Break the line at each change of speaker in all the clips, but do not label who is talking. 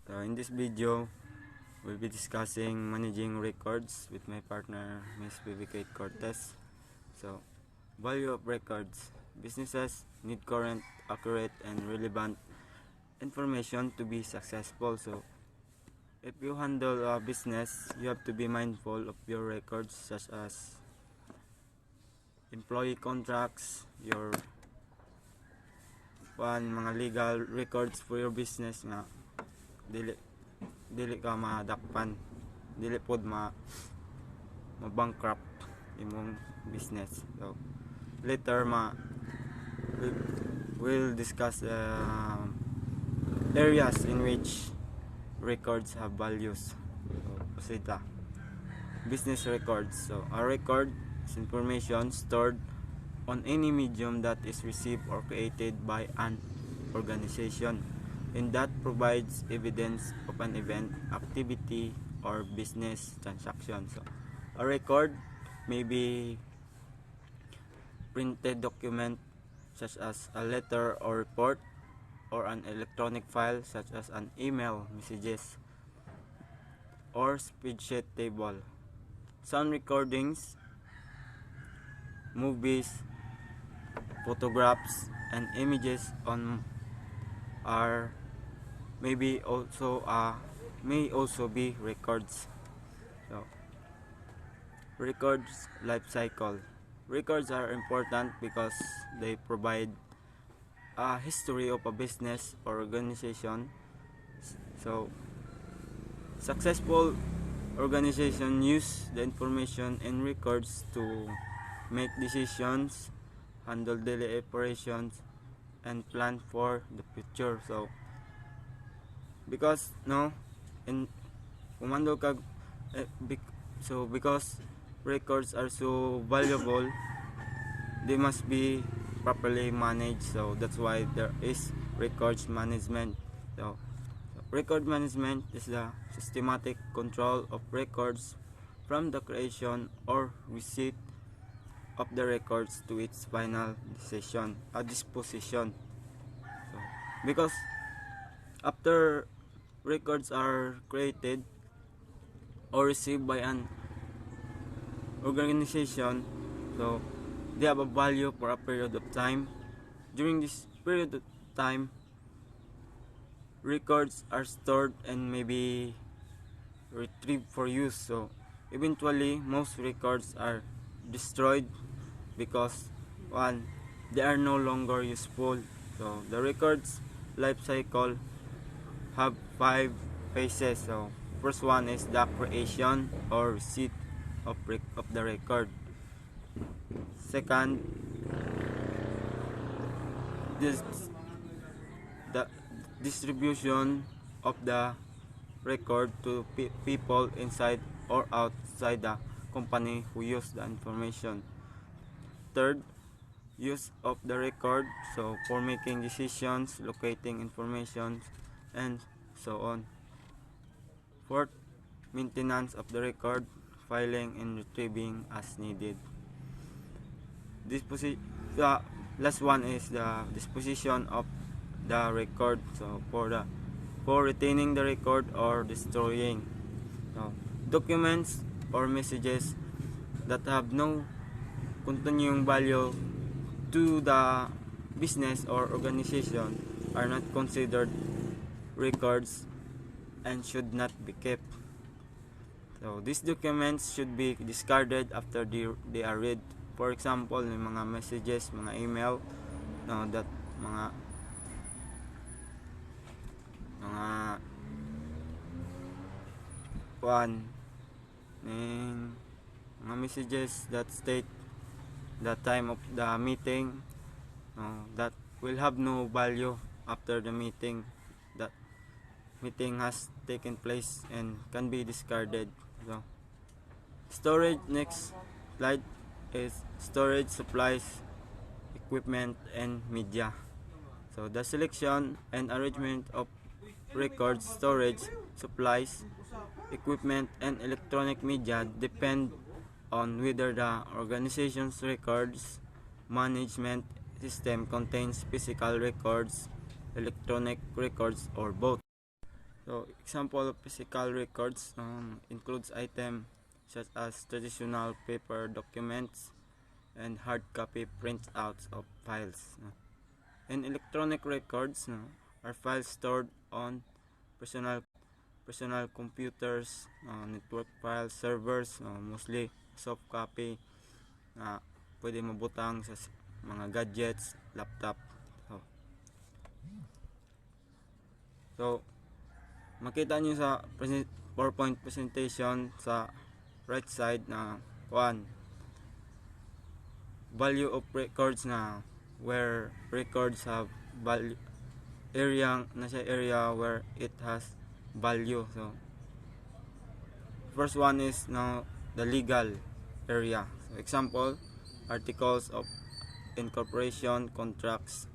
So in this video, we'll be discussing managing records with my partner, Ms. Vivica Cortes. So, value of records. Businesses need current, accurate, and relevant information to be successful. So, if you handle a business, you have to be mindful of your records such as employee contracts, your mga legal records for your business nga dili ka madakpan, dili pod ma-bankrupt imong business. So later we'll discuss areas in which records have values. So proceed ta. Business records. So a record is information stored on any medium that is received or created by an organization and that provides evidence of an event, activity, or business transaction. So, a record may be printed document such as a letter or report, or an electronic file such as an email, messages, or spreadsheet table. Sound recordings, movies, photographs, and images on may also be records. So, records life cycle. Records are important because they provide a history of a business or organization. So, successful organization use the information in records to make decisions, handle daily operations, and plan for the future. So because because records are so valuable, they must be properly managed. So that's why there is records management. So record management is the systematic control of records from the creation or receipt of the records to its final disposition. So, because after records are created or received by an organization, so they have a value for a period of time. During this period of time, records are stored and may be retrieved for use. So eventually, most records are destroyed because they are no longer useful. So the records life cycle have 5 phases. So first one is the creation or receipt of the record. Second, the distribution of the record to people inside or outside the company who use the information. Third, use of the record, so for making decisions, locating information, and so on. Fourth, maintenance of the record, filing and retrieving as needed. The last one is the disposition of the record, so for retaining the record or destroying. Documents or messages that have no continuing value to the business or organization are not considered records and should not be kept. So these documents should be discarded after they are read. For example, yung mga messages, mga email, that mga mga messages that state the time of the meeting, that will have no value after the meeting. That meeting has taken place and can be discarded. So storage, next slide, is storage, supplies, equipment, and media. So the selection and arrangement of records, storage, supplies, equipment, and electronic media depend on whether the organization's records management system contains physical records, electronic records, or both. So example of physical records includes items such as traditional paper documents and hard copy printouts of files. And electronic records are files stored on personal computers, network file servers, mostly soft copy na pwede mabutang sa mga gadgets, laptop. So makita nyo sa PowerPoint presentation sa right side na value of records na where records have value area where it has value. So first one is now the legal area. So example, articles of incorporation, contracts,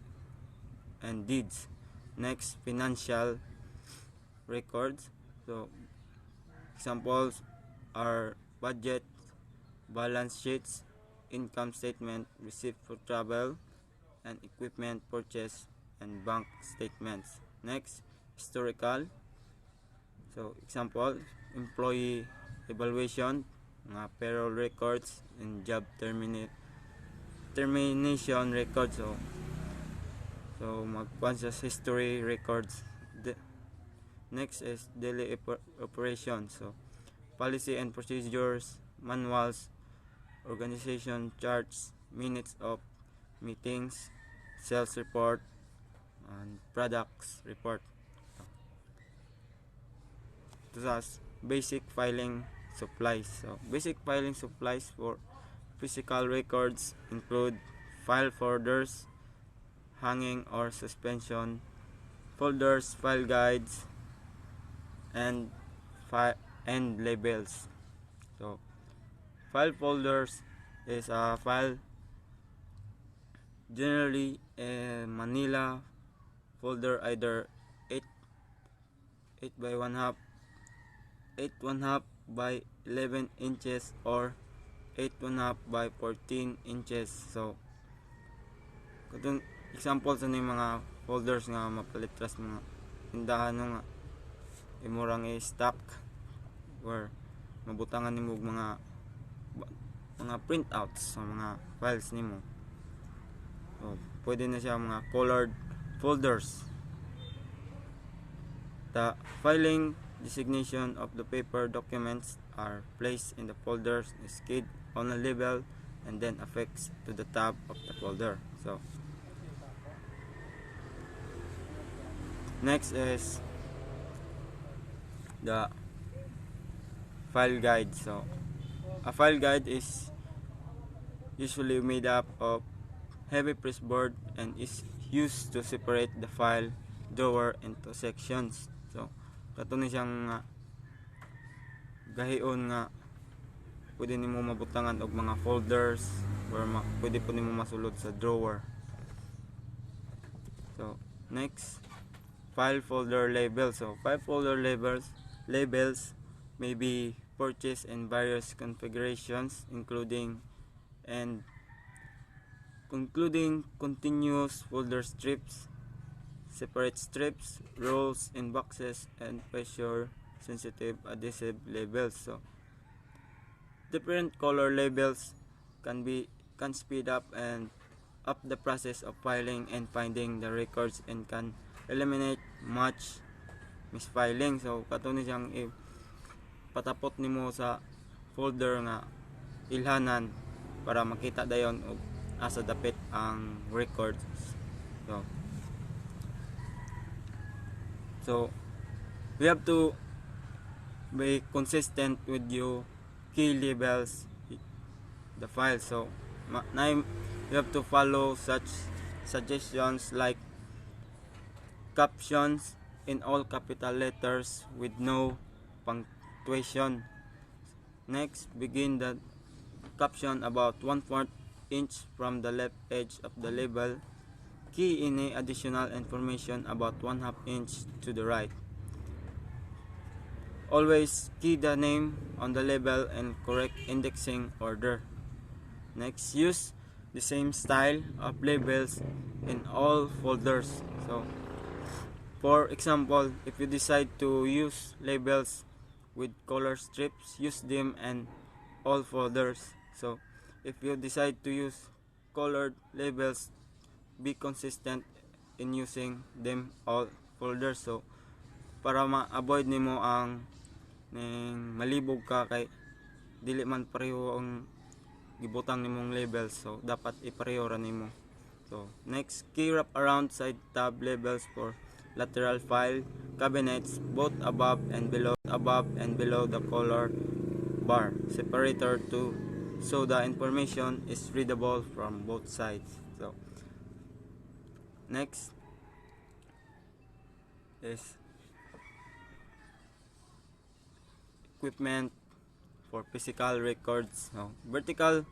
and deeds. Next, financial records. So examples are budget, balance sheets, income statement, receipt for travel and equipment purchase, and bank statements. Next, historical. So example, employee evaluation, mga payroll records, and job termination records. So magpuan sa history records. Next is daily operations. So policy and procedures, manuals, organization charts, minutes of meetings, sales report, and products report. Thus, basic filing supplies. So basic filing supplies for physical records include file folders, hanging or suspension, folders, file guides, and labels. So file folders is a file, generally a manila folder, either 8 by 1/2, 8 1/2 by 11 inches, or 8 1/2 by 14 inches. So katong example sa ni mga folders nga mapalitras mga tindahan nga imurang i-stock or mabutangan nimo mga printouts sa mga files nimo. So pwede na siya mga colored folders. The filing designation of the paper documents are placed in the folders, skid on a label, and then affixed to the top of the folder. So next is the file guide. So a file guide is usually made up of heavy pressboard and is used to separate the file drawer into sections. So kato ni siyang gahion nga pwede nimo mabutangan og mga folders or pwede po nimo masulod sa drawer. So next, file folder labels. So file folder labels may be purchased in various configurations including continuous folder strips, separate strips, rolls in boxes, and pressure sensitive adhesive labels. So different color labels can speed up the process of filing and finding the records, and can eliminate much misfiling. So kato ni siyang patapot nimo sa folder nga ilhanan para makita dayon og asa dapit ang records. So we have to be consistent with your key labels the file. So you have to follow such suggestions like captions in all capital letters with no punctuation. Next, begin the caption about 1/4 inch from the left edge of the label. Key any additional information about 1/2 inch to the right. Always key the name on the label and correct indexing order. Next, use the same style of labels in all folders. So For example, if you decide to use labels with color strips, use them in all folders. So if you decide to use colored labels, be consistent in using them all folders. So para ma-avoid nimo ang malibog ka kay dili man pareho ang gibutang nimong labels, so dapat ipareho ra nimo. So next, key wrap around side tab labels for lateral file cabinets both above and below the color bar separator to so the information is readable from both sides. So next is equipment for physical records. So, vertical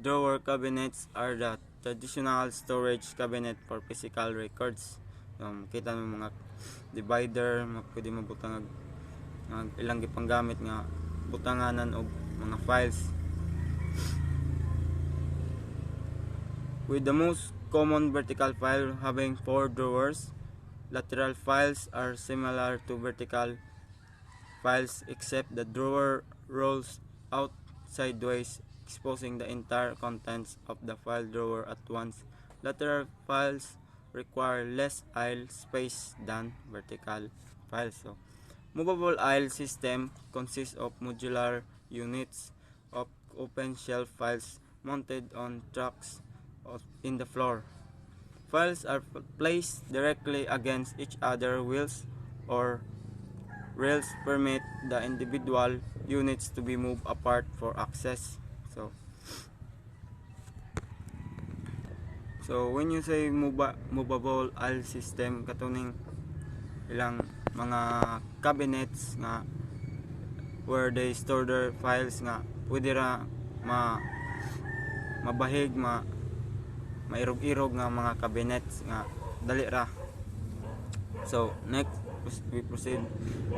drawer cabinets are the traditional storage cabinet for physical records. So, kita mo mga divider, pwede mo butang ilang gipanggamit nga butanganan og mga files. With the most common vertical file having 4 drawers, lateral files are similar to vertical files except the drawer rolls out sideways, exposing the entire contents of the file drawer at once. Lateral files require less aisle space than vertical files. So, movable aisle system consists of modular units of open shelf files mounted on tracks in the floor. Files are placed directly against each other. Wheels or rails permit the individual units to be moved apart for access. So when you say movable aisle system, katuning ilang mga cabinets nga where they store their files nga pwede ra mabahig mairog-irog nga mga cabinets nga dali ra. So next we proceed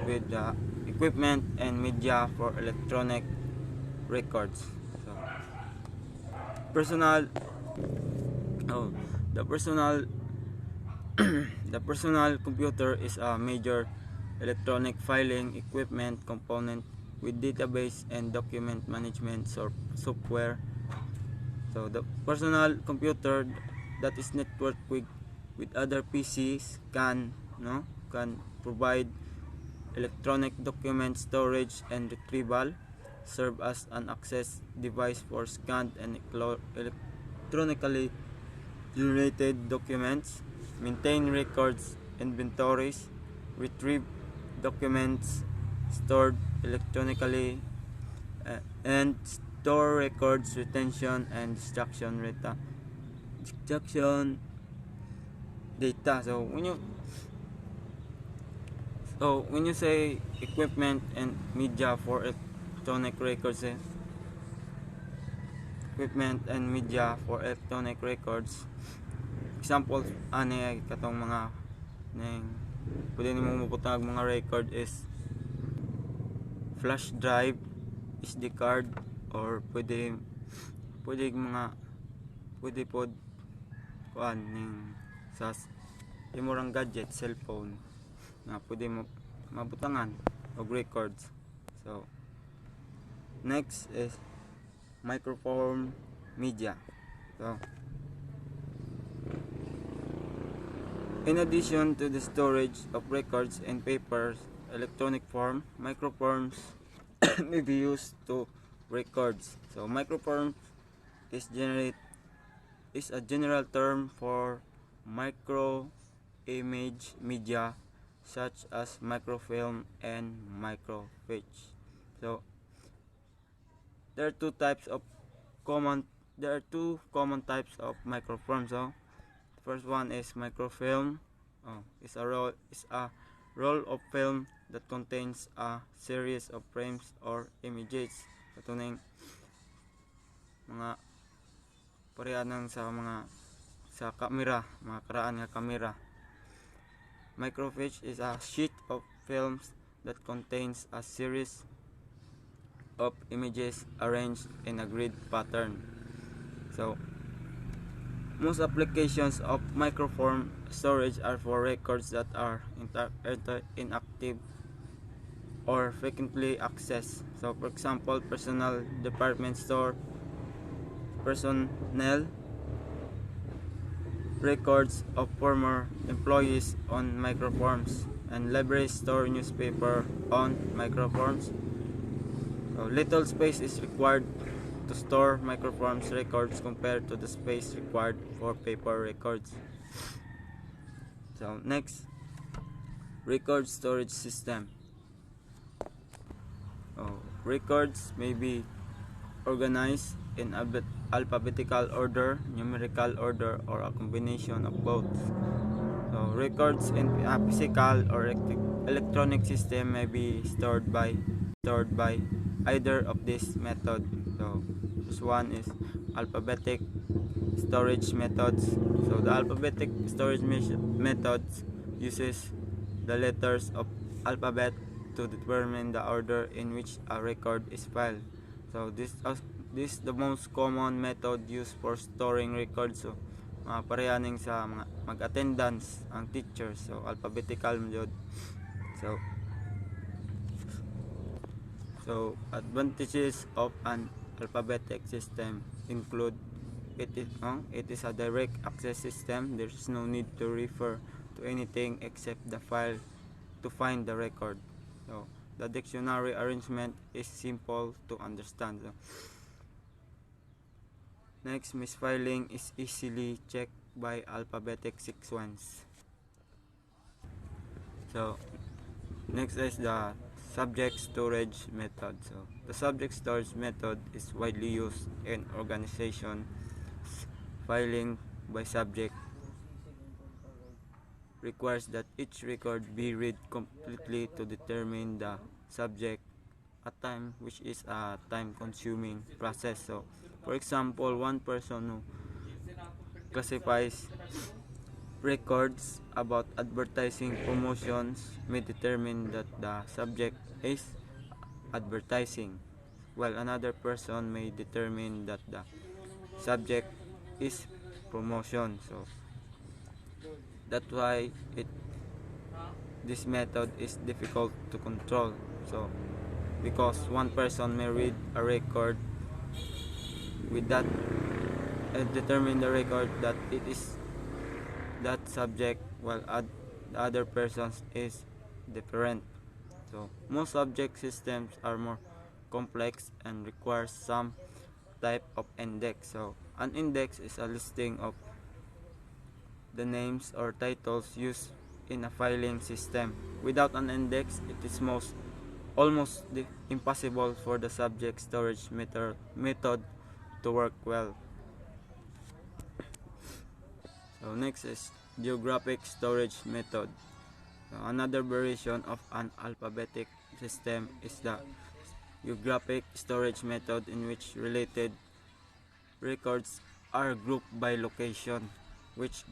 with the equipment and media for electronic records. So the personal computer is a major electronic filing equipment component with database and document management software. So the personal computer that is networked with other PCs can provide electronic document storage and retrieval, serve as an access device for scanned and electronically generated documents, maintain records, inventories, retrieve documents stored electronically, and store records, retention, and destruction data. So when you say equipment and media for electronic records, example ani katong mga pwede nimo mabutang mga record is flash drive, SD card, or pwede pod kuan ning sa imurang gadget, cellphone na pwede mo mabutangan og records. So next is microform media. So in addition to the storage of records and papers electronic form, microforms may be used to records. So microform is a general term for micro image media such as microfilm and microfiche. So there are two common types of microforms. So first one is microfilm. It's a roll of film that contains a series of frames or images. Katuning mga parehanang sa kamera, mga karaan nga kamera. Microfiche is a sheet of films that contains a series of images arranged in a grid pattern. So Most applications of microform storage are for records that are inactive or frequently accessed. So for example, personal department store, personnel records of former employees on microforms, and libraries store newspaper on microforms. So little space is required to store microforms records compared to the space required for paper records. So next, record storage system. Records may be organized in alphabetical order, numerical order, or a combination of both. So records in a physical or electronic system may be stored by either of these methods. So this one is alphabetic storage methods. So the alphabetic storage methods uses the letters of alphabet to determine the order in which a record is filed. So this is the most common method used for storing records. So parehaning sa mga mag-attendance ang teacher. So alphabetical method. So advantages of an alphabetic system include it is a direct access system. There is no need to refer to anything except the file to find the record. So the dictionary arrangement is simple to understand. So, next, misfiling is easily checked by alphabetic sequence. So next is the subject storage method. So the subject storage method is widely used in organization. Filing by subject requires that each record be read completely to determine the subject at time, which is a time-consuming process. So for example, one person who classifies records about advertising promotions may determine that the subject is advertising, while another person may determine that the subject is promotion. So that's why this method is difficult to control. So because one person may read a record with that and determine the record that it is that subject, while the other person's is different. So most subject systems are more complex and require some type of index. So an index is a listing of the names or titles used in a filing system. Without an index, it is almost impossible for the subject storage method to work well. So next is geographic storage method. So another variation of an alphabetic system is the geographic storage method, in which related records are grouped by location, which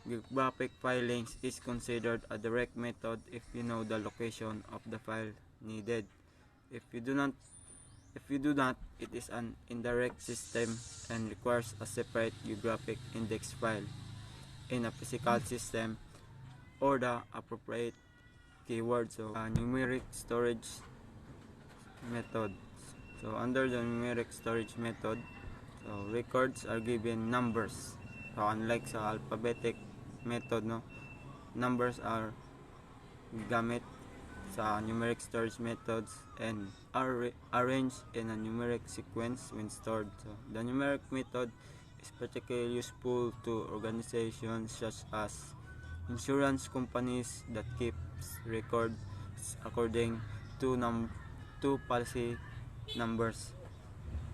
geographic filings is considered a direct method if you know the location of the file needed. If you do not, it is an indirect system and requires a separate geographic index file in a physical system or the appropriate keyword. So numeric storage method. So under the numeric storage method, so records are given numbers. So unlike sa alphabetic method, numbers are gamit sa numeric storage methods and are arranged in a numeric sequence when stored. So the numeric method is particularly useful to organizations such as insurance companies that keep records according to policy numbers,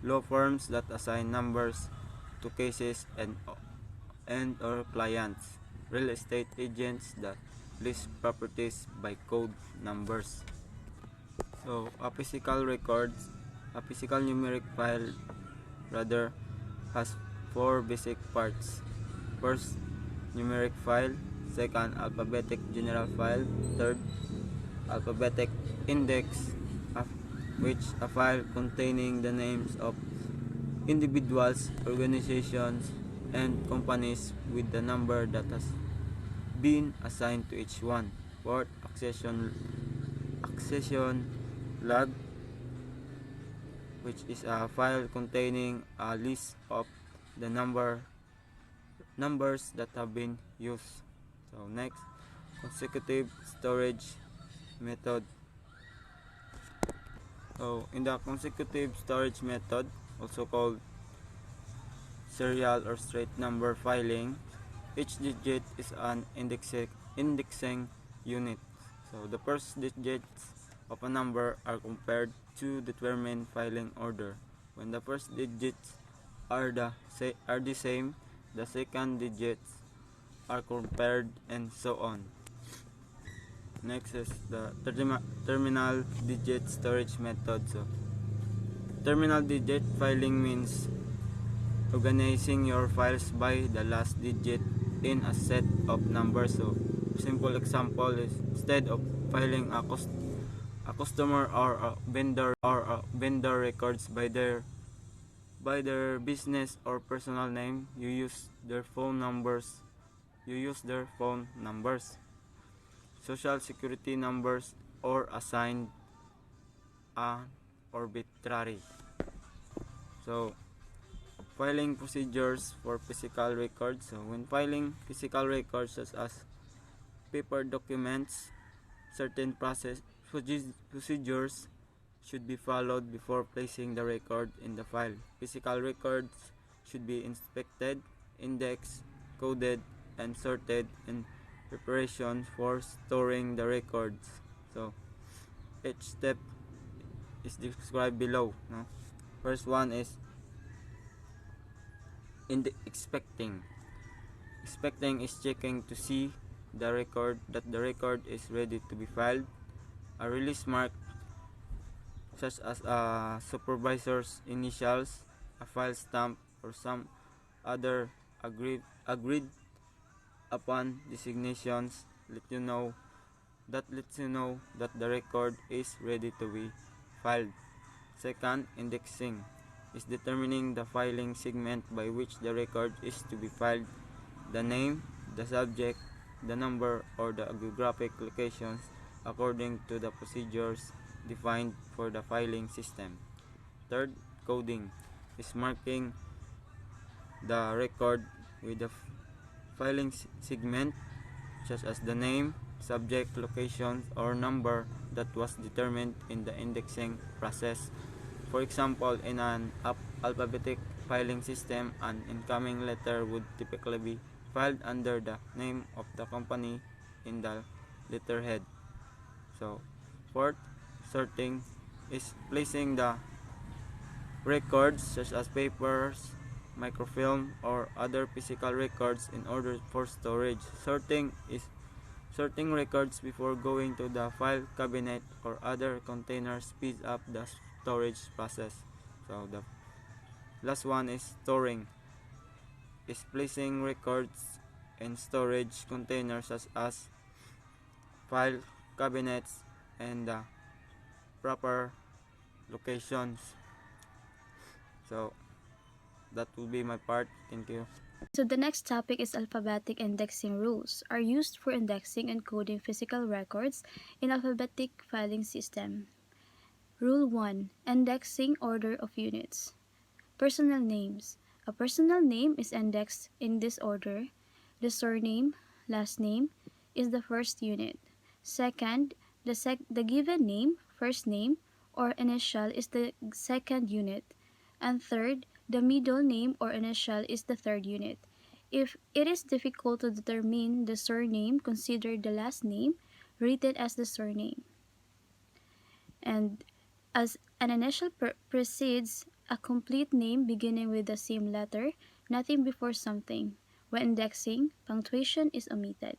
law firms that assign numbers to cases and or clients, real estate agents that list properties by code numbers. So a physical numeric file rather has four basic parts. First, numeric file. Second, alphabetic general file. Third, alphabetic index, which a file containing the names of individuals, organizations, and companies with the number that has been assigned to each one. Fourth, accession log, which is a file containing a list of the numbers that have been used. So next, consecutive storage method. So in the consecutive storage method, also called serial or straight number filing, each digit is an indexing unit. So the first digits of a number are compared to determine filing order. When the first digits are the same, the second digits are compared, and so on. Next is the terminal digit storage method. So terminal digit filing means organizing your files by the last digit in a set of numbers. So simple example is, instead of filing a customer or a vendor records by their business or personal name, you use their phone numbers. Social security numbers, or assigned arbitrary. So filing procedures for physical records. So when filing physical records such as paper documents, certain procedures should be followed before placing the record in the file. Physical records should be inspected, indexed, coded, and sorted in preparation for storing the records. So each step is described below. No? First one is expecting. Expecting is checking to see that the record is ready to be filed. A release mark such as a supervisor's initials, a file stamp, or some other agreed upon designations lets you know that the record is ready to be filed. Second, indexing is determining the filing segment by which the record is to be filed. The name, the subject, the number, or the geographic locations according to the procedures defined for the filing system. Third, coding is marking the record with the filing segment such as the name, subject, location, or number that was determined in the indexing process. For example, in an alphabetic filing system, an incoming letter would typically be filed under the name of the company in the letterhead. So, fourth, sorting is placing the records such as papers, microfilm, or other physical records in order for storage. Sorting records before going to the file cabinet or other container speeds up the storage process. So the last one is storing, is placing records in storage containers such as file cabinets and the proper locations. So that will be my part. Thank you.
So the next topic is alphabetic indexing rules are used for indexing and coding physical records in alphabetic filing system. Rule 1. Indexing order of units. Personal names. A personal name is indexed in this order. The surname, last name, is the first unit. Second, the given name, first name, or initial is the second unit. And third, the middle name or initial is the third unit. If it is difficult to determine the surname, consider the last name written as the surname. And as an initial precedes a complete name beginning with the same letter, nothing before something. When indexing, punctuation is omitted.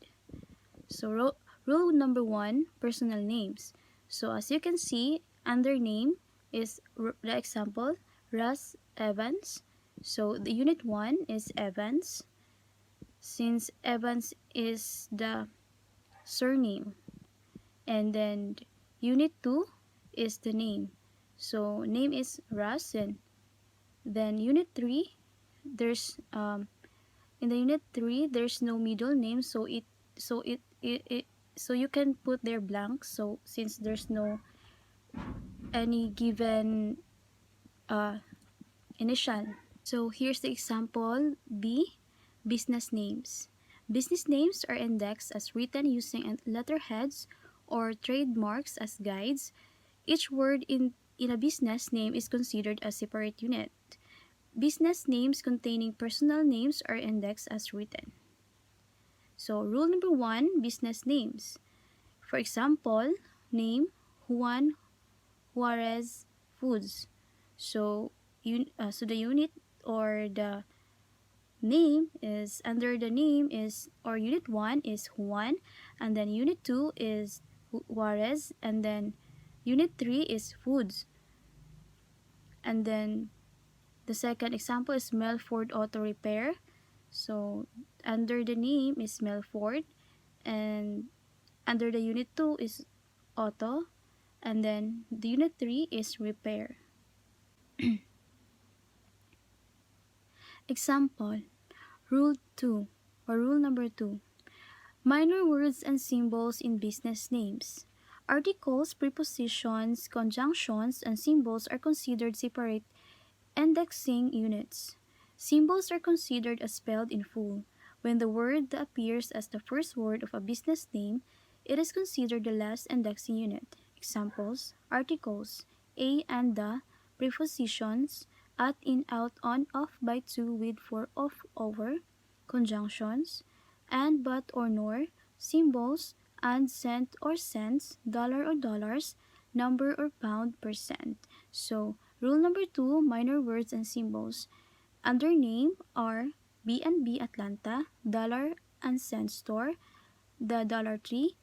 So rule number 1, personal names. So as you can see, under name is the example, Russ Evans. So the unit 1 is Evans, since Evans is the surname. And then unit 2 is the name. So name is Russ, and then unit 3, there's In the unit 3, there's no middle name, so so you can put there blank. So since there's no any given initial. So here's the example B, business names. Business names are indexed as written using letterheads or trademarks as guides. Each word in a business name is considered a separate unit. Business names containing personal names are indexed as written. So rule number 1, business names. For example, name Juan Juarez Foods. So so the unit or the name is under the name is or unit 1 is Juan, and then unit 2 is Juarez, and then unit 3 is foods. And then the second example is Melford Auto Repair. So under the name is Melford, and under the unit 2 is auto, and then the unit 3 is repair. Example, rule 2 or rule number 2. Minor words and symbols in business names. Articles, prepositions, conjunctions, and symbols are considered separate indexing units. Symbols are considered as spelled in full. When the word appears as the first word of a business name, it is considered the last indexing unit. Examples, articles, a and the, prepositions, at, in, out, on, off, by, to, with, for, of, over, conjunctions, and, but, or, nor, symbols, and, cent or cents, dollar or dollars, number or pound, percent. So, rule number 2, minor words and symbols. Under name are B&B Atlanta, Dollar and Cent Store, the Dollar Tree,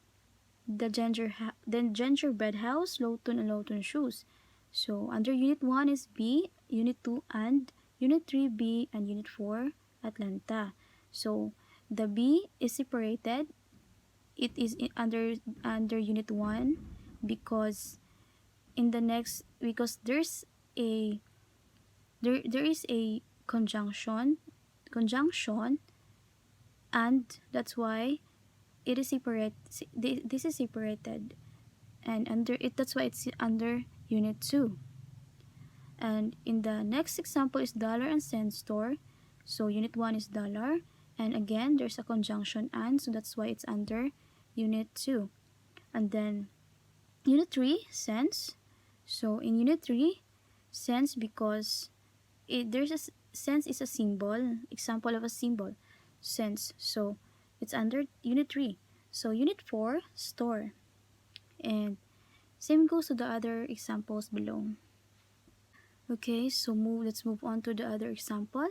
the Gingerbread House, Lowton and Lowton Shoes. So under unit 1 is B, unit 2 and unit 3 B, and unit 4 Atlanta. So the B is separated. It is under unit 1 because in the next because there is a conjunction, and that's why it is separate. This is separated, and under it, that's why it's under unit 2. And in the next example is dollar and cent store. So unit 1 is dollar, and again there's a conjunction and, so that's why it's under unit 2. And then unit 3, cents. So in unit 3, cents, because there's a cents is a symbol, example of a symbol, cents. So it's under unit 3. So unit 4, store. And same goes to the other examples below. Okay, so let's move on to the other example.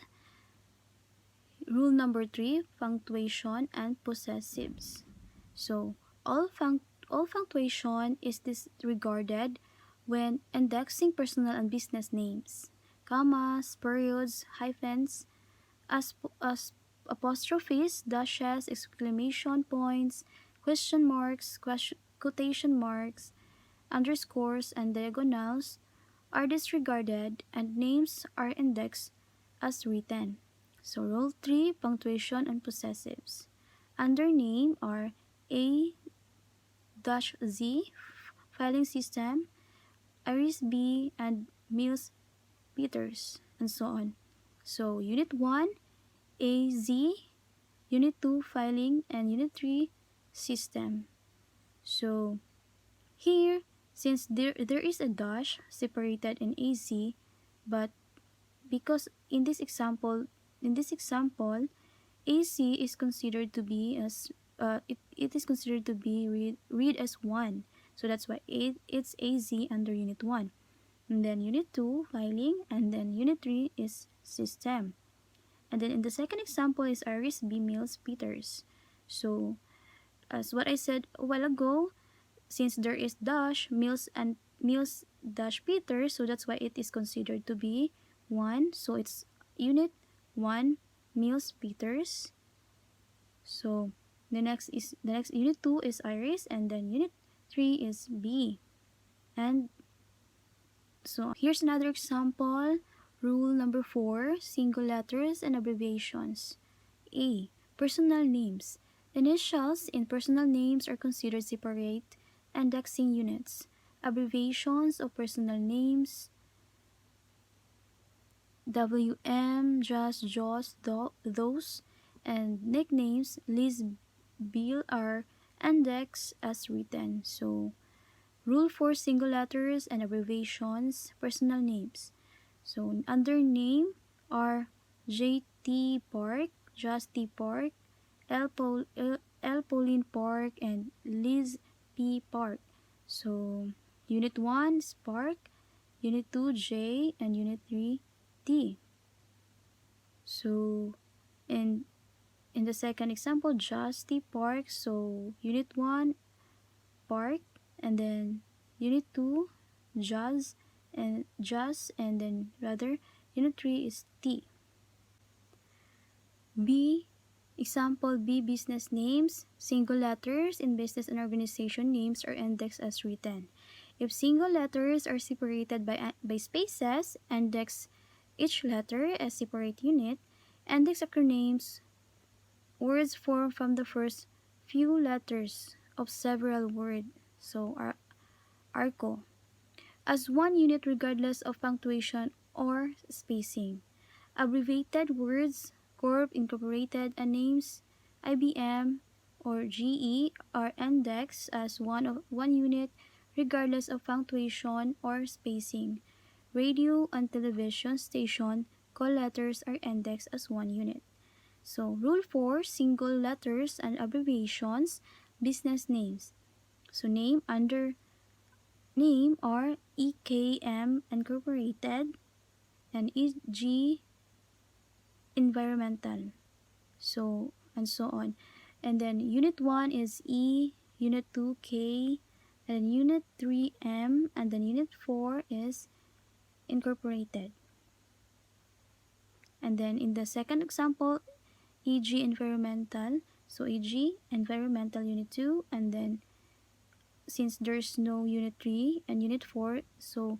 Rule number 3, punctuation and possessives. So all punctuation is disregarded when indexing personal and business names. Commas, periods, hyphens, as apostrophes, dashes, exclamation points, question marks, quotation marks, underscores, and diagonals are disregarded, and names are indexed as written. So rule 3, punctuation and possessives. Under name are A-Z, filing system, Iris B, and Mills Peters, and so on. So unit 1, AZ, unit 2, filing, and unit 3, system. So here, since there is a dash separated in AZ, but because in this example AC is considered to be as it is considered to be read as 1. So that's why it's AZ under unit 1. And then unit 2, filing, and then unit 3 is system. And then in the second example is Iris B. Mills Peters. So as what I said a while ago, since there is dash Mills and Mills dash Peters, so that's why it is considered to be 1. So it's unit 1, Mills Peters. So the next unit 2 is Iris, and then unit 3 is B. And so here's another example. Rule number 4, single letters and abbreviations. A. Personal names. Initials in personal names are considered separate indexing units. Abbreviations of personal names WM, just, Joss, those, and nicknames Liz, Bill are indexed as written. So, rule for single letters and abbreviations, personal names. So, under name are JT Park, Just T Park, L Pauline Park, and Liz P Park. So, Unit 1 is Park, Unit 2 J, and Unit 3 T. So, in the second example, Just T Park. So, Unit 1 Park, and then Unit 2 Jazz, and then rather Unit 3 is T. B. Example B, business names. Single letters in business and organization names are indexed as written. If single letters are separated by spaces, index each letter as separate unit. Index acronyms, words formed from the first few letters of several words. So, ARCO. As one unit regardless of punctuation or spacing. Abbreviated words, Corp Incorporated, and names IBM or GE are indexed as one unit regardless of punctuation or spacing. Radio and television station call letters are indexed as one unit. So, rule 4, single letters and abbreviations, business names. So, name under name are EKM Incorporated and EG Environmental. So, and so on. And then unit 1 is E, unit 2 K, and unit 3 M, and then unit 4 is Incorporated. And then in the second example, EG Environmental. So, EG Environmental Unit 2, and then since there's no Unit 3 and Unit 4, so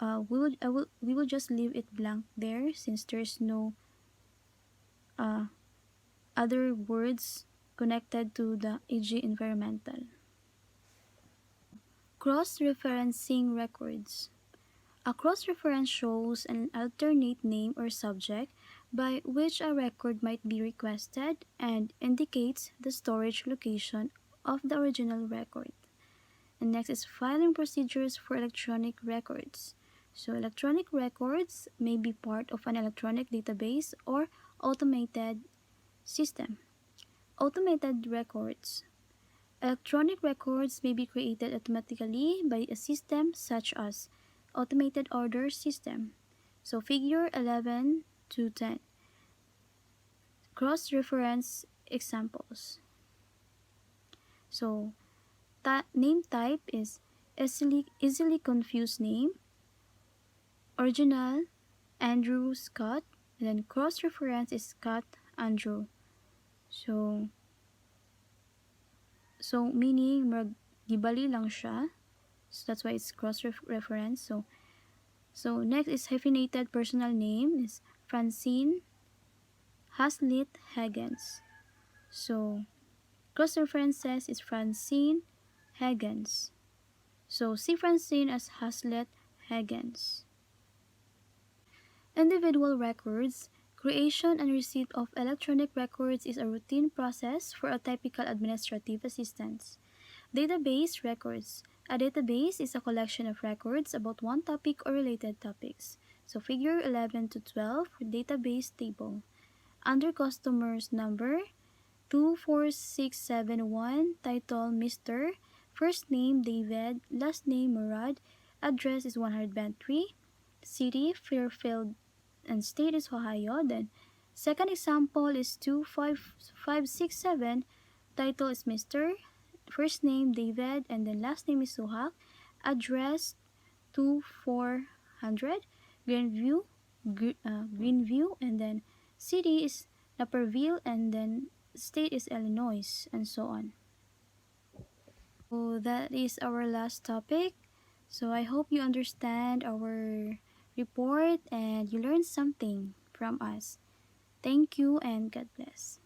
we will just leave it blank there since there's no uh, other words connected to the EG Environmental. Cross-referencing records. A cross-reference shows an alternate name or subject by which a record might be requested and indicates the storage location of the original record. And next is filing procedures for electronic records. So electronic records may be part of an electronic database or automated system. Automated records. Electronic records may be created automatically by a system such as automated order system. So figure 11 to 10. Cross-reference examples. So name type is easily confused name, original Andrew Scott, and then cross-reference is Scott Andrew. So meaning gibali lang siya. So that's why it's cross-reference. So next is hyphenated personal name is Francine Haslett Hagens. So cross-references is Francine Hagens. So see Francine as Haslett Hagens. Individual records. Creation and receipt of electronic records is a routine process for a typical administrative assistant. Database records. A database is a collection of records about one topic or related topics. So figure 11 to 12 for database table. Under customers number 24671, title Mr. First name David, last name Murad, address is 103, city Fairfield, and state is Ohio. Then second example is 25567, title is Mr. First name David, and then last name is Suhak, address 2400 Greenview, Greenview, and then city is Naperville, and then state is Illinois, and so on. So that is our last topic. So I hope you understand our report and you learned something from us. Thank you and God bless.